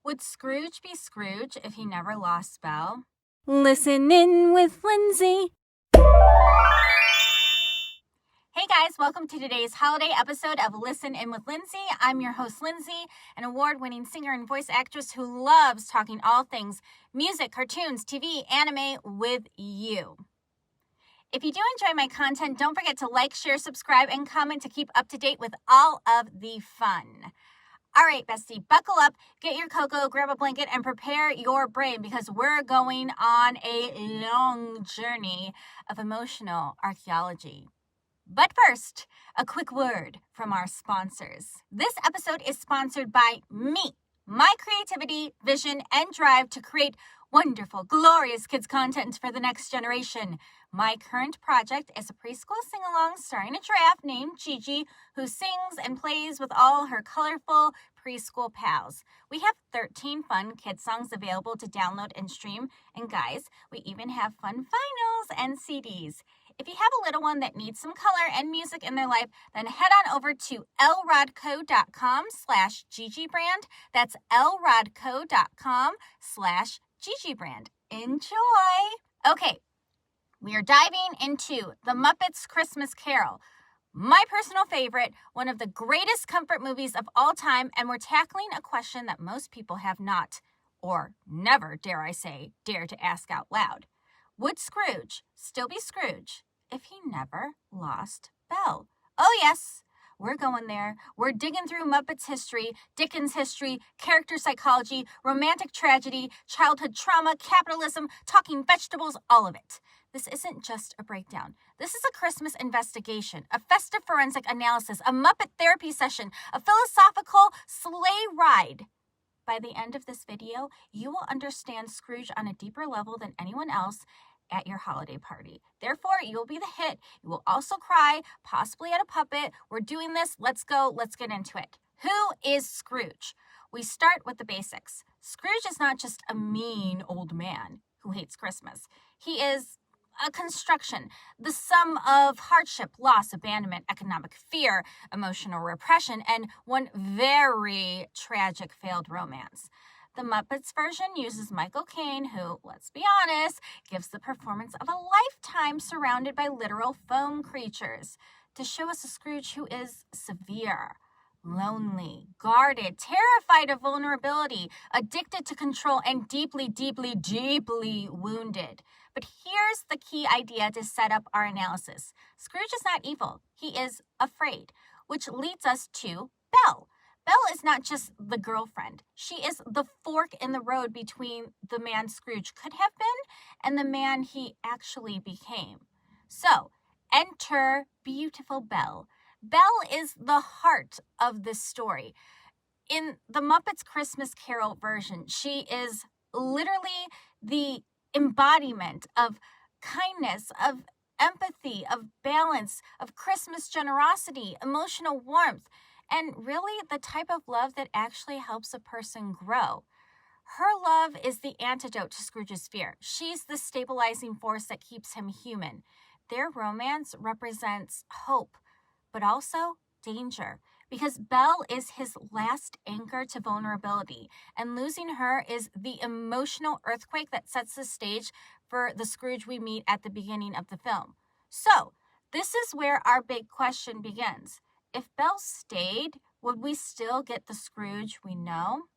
Would Scrooge be Scrooge if he never lost Belle? Listen in with Lindsay. Hey guys, welcome to today's holiday episode of Listen In with Lindsay. I'm your host, Lindsay, an award-winning singer and voice actress who loves talking all things music, cartoons, TV, anime with you. If you do enjoy my content, don't forget to like, share, subscribe, and comment to keep up to date with all of the fun. All right, bestie, buckle up, get your cocoa, grab a blanket, and prepare your brain because we're going on a long journey of emotional archaeology. But first, a quick word from our sponsors. This episode is sponsored by me, my creativity, vision, and drive to create wonderful, glorious kids content for the next generation. My current project is a preschool sing-along starring a giraffe named Gigi who sings and plays with all her colorful preschool pals. We have 13 fun kid songs available to download and stream. And guys, we even have fun vinyls and CDs. If you have a little one that needs some color and music in their life, then head on over to lrodco.com/GigiBrand. That's lrodco.com/GigiBrand. Enjoy! Okay, we are diving into the Muppets Christmas Carol, my personal favorite, one of the greatest comfort movies of all time, and we're tackling a question that most people have not, or never, dare I say, dare to ask out loud. Would Scrooge still be Scrooge if he never lost Belle? Oh yes, we're going there. We're digging through Muppets history, Dickens history, character psychology, romantic tragedy, childhood trauma, capitalism, talking vegetables, all of it. This isn't just a breakdown. This is a Christmas investigation, a festive forensic analysis, a Muppet therapy session, a philosophical sleigh ride. By the end of this video, you will understand Scrooge on a deeper level than anyone else at your holiday party. Therefore, you'll be the hit. You will also cry, possibly at a puppet. We're doing this. Let's go. Let's get into it. Who is Scrooge? We start with the basics. Scrooge is not just a mean old man who hates Christmas. He is a construction, the sum of hardship, loss, abandonment, economic fear, emotional repression, and one very tragic failed romance. The Muppets version uses Michael Caine, who, let's be honest, gives the performance of a lifetime surrounded by literal foam creatures, to show us a Scrooge who is severe, lonely, guarded, terrified of vulnerability, addicted to control, and deeply, deeply, deeply wounded. But here's the key idea to set up our analysis. Scrooge is not evil. He is afraid, which leads us to Belle. Belle is not just the girlfriend. She is the fork in the road between the man Scrooge could have been and the man he actually became. So, enter beautiful Belle. Belle is the heart of this story. In the Muppets Christmas Carol version, she is literally the embodiment of kindness, of empathy, of balance, of Christmas generosity, emotional warmth, and really the type of love that actually helps a person grow. Her love is the antidote to Scrooge's fear. She's the stabilizing force that keeps him human. Their romance represents hope, but also danger, because Belle is his last anchor to vulnerability, and losing her is the emotional earthquake that sets the stage for the Scrooge we meet at the beginning of the film. So, this is where our big question begins. If Belle stayed, would we still get the Scrooge we know?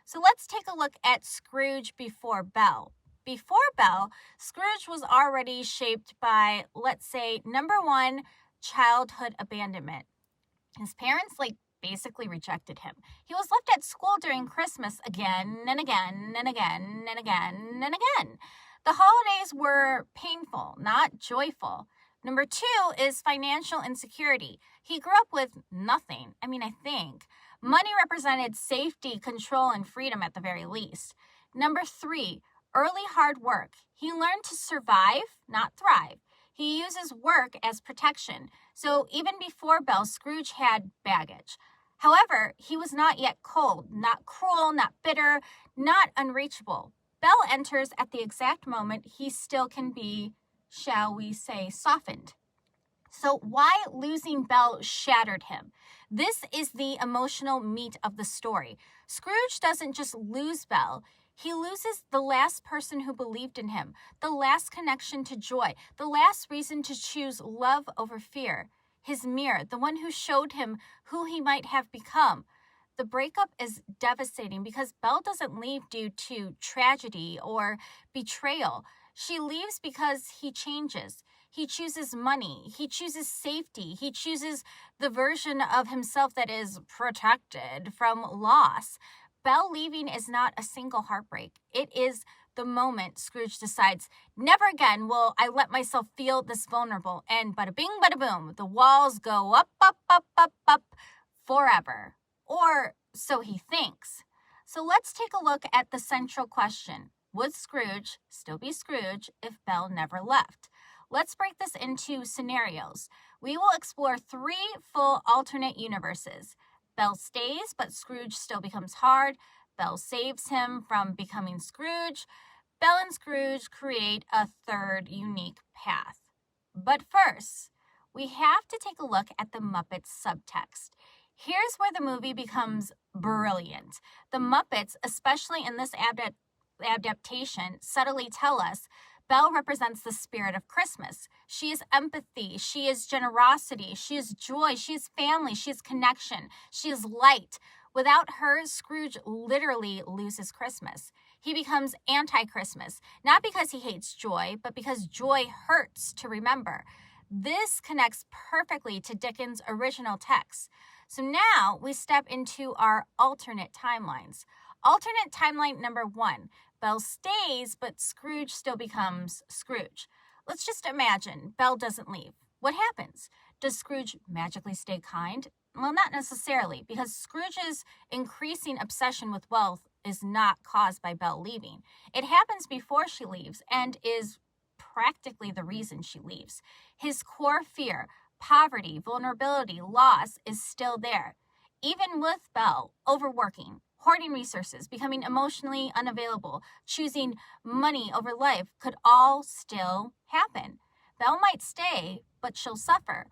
So let's take a look at Scrooge before Belle. Before Belle, Scrooge was already shaped by, let's say, number one, childhood abandonment. His parents, basically rejected him. He was left at school during Christmas again and again and again and again and again. The holidays were painful, not joyful. Number two is financial insecurity. He grew up with nothing. I think. Money represented safety, control, and freedom at the very least. Number three, early hard work. He learned to survive, not thrive. He uses work as protection. So even before Belle, Scrooge had baggage. However, he was not yet cold, not cruel, not bitter, not unreachable. Belle enters at the exact moment he still can be, shall we say, softened. So why losing Belle shattered him? This is the emotional meat of the story. Scrooge doesn't just lose Belle. He loses the last person who believed in him, the last connection to joy, the last reason to choose love over fear. His mirror, the one who showed him who he might have become. The breakup is devastating because Belle doesn't leave due to tragedy or betrayal. She leaves because he changes. He chooses money. He chooses safety. He chooses the version of himself that is protected from loss. Belle leaving is not a single heartbreak. It is the moment Scrooge decides, never again will I let myself feel this vulnerable. And bada bing, bada boom, the walls go up, up, up, up, up, forever. Or so he thinks. So let's take a look at the central question. Would Scrooge still be Scrooge if Belle never left? Let's break this into scenarios. We will explore 3 full alternate universes. Belle stays, but Scrooge still becomes hard. Belle saves him from becoming Scrooge. Belle and Scrooge create a 3rd unique path. But first, we have to take a look at the Muppets subtext. Here's where the movie becomes brilliant. The Muppets, especially in this adaptation, subtly tell us Belle represents the spirit of Christmas. She is empathy, she is generosity, she is joy, she is family, she is connection, she is light. Without her, Scrooge literally loses Christmas. He becomes anti-Christmas, not because he hates joy, but because joy hurts to remember. This connects perfectly to Dickens' original text. So now we step into our alternate timelines. Alternate timeline number 1. Belle stays, but Scrooge still becomes Scrooge. Let's just imagine Belle doesn't leave. What happens? Does Scrooge magically stay kind? Well, not necessarily, because Scrooge's increasing obsession with wealth is not caused by Belle leaving. It happens before she leaves and is practically the reason she leaves. His core fear, poverty, vulnerability, loss is still there. Even with Belle overworking, hoarding resources, becoming emotionally unavailable, choosing money over life could all still happen. Belle might stay, but she'll suffer.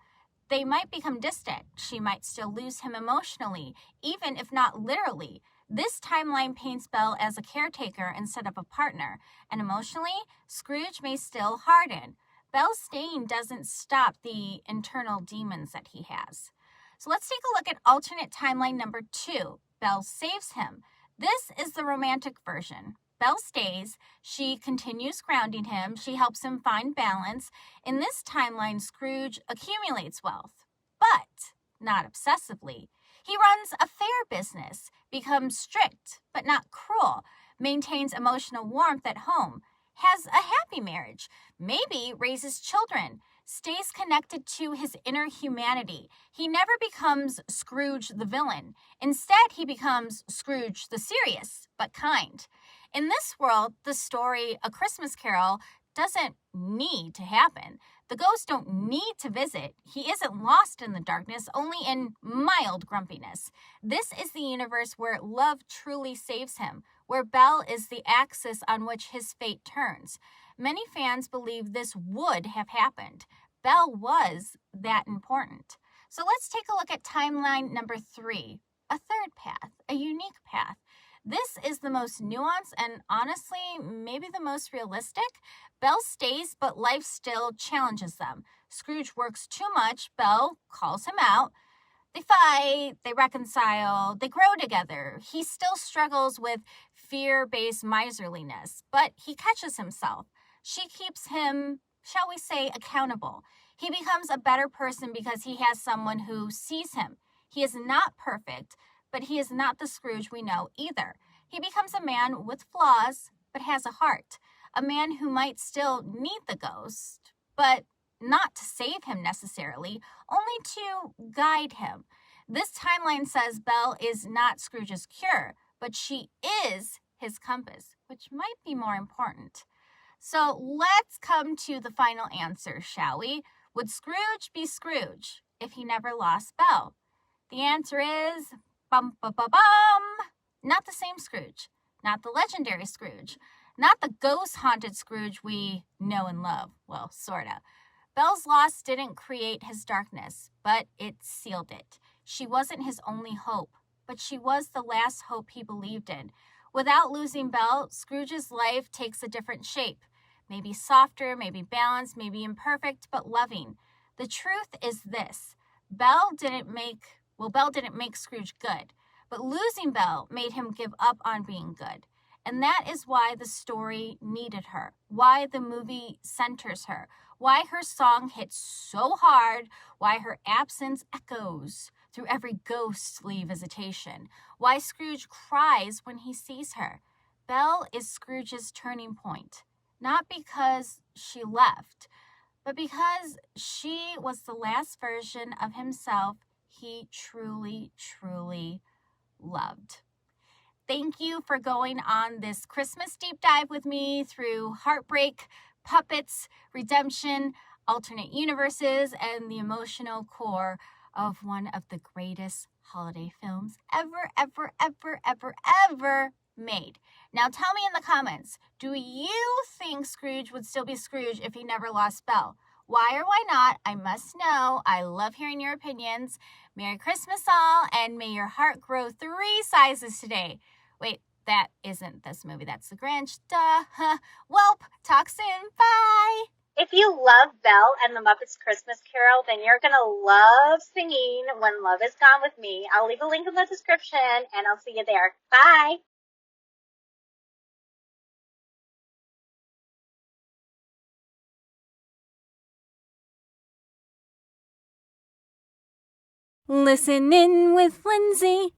They might become distant. She might still lose him emotionally, even if not literally. This timeline paints Belle as a caretaker instead of a partner, and emotionally, Scrooge may still harden. Belle's staying doesn't stop the internal demons that he has. So let's take a look at alternate timeline number 2. Belle saves him. This is the romantic version. Belle stays. She continues grounding him. She helps him find balance. In this timeline, Scrooge accumulates wealth, but not obsessively. He runs a fair business, becomes strict but not cruel, maintains emotional warmth at home, has a happy marriage, maybe raises children, stays connected to his inner humanity. He never becomes Scrooge the villain. Instead, he becomes Scrooge the serious but kind. In this world, the story A Christmas Carol doesn't need to happen. The ghosts don't need to visit. He isn't lost in the darkness, only in mild grumpiness. This is the universe where love truly saves him, where Belle is the axis on which his fate turns. Many fans believe this would have happened. Belle was that important. So let's take a look at timeline number 3, a 3rd path, a unique path. This is the most nuanced and honestly, maybe the most realistic. Belle stays, but life still challenges them. Scrooge works too much. Belle calls him out. They fight, they reconcile, they grow together. He still struggles with fear-based miserliness, but he catches himself. She keeps him, shall we say, accountable. He becomes a better person because he has someone who sees him. He is not perfect, but he is not the Scrooge we know either. He becomes a man with flaws, but has a heart. A man who might still need the ghost, but not to save him necessarily, only to guide him. This timeline says Belle is not Scrooge's cure, but she is his compass, which might be more important. So let's come to the final answer, shall we? Would Scrooge be Scrooge if he never lost Belle? The answer is bum, bum, bum, bum. Not the same Scrooge, not the legendary Scrooge, not the ghost-haunted Scrooge we know and love. Well, sorta. Belle's loss didn't create his darkness, but it sealed it. She wasn't his only hope, but she was the last hope he believed in. Without losing Belle, Scrooge's life takes a different shape. Maybe softer, maybe balanced, maybe imperfect, but loving. The truth is this. Belle didn't make Scrooge good, but losing Belle made him give up on being good. And that is why the story needed her, why the movie centers her, why her song hits so hard, why her absence echoes through every ghostly visitation, why Scrooge cries when he sees her. Belle is Scrooge's turning point, not because she left, but because she was the last version of himself he truly, truly loved. Thank you for going on this Christmas deep dive with me through heartbreak, puppets, redemption, alternate universes, and the emotional core of one of the greatest holiday films ever made. Now tell me in the comments, do you think Scrooge would still be Scrooge if he never lost Belle? Why or why not? I must know. I love hearing your opinions. Merry Christmas all, and may your heart grow 3 sizes today. Wait, that isn't this movie. That's The Grinch. Duh. Welp, talk soon. Bye. If you love Belle and the Muppets Christmas Carol, then you're going to love singing When Love Is Gone with Me. I'll leave a link in the description, and I'll see you there. Bye! Listen in with Lindsay.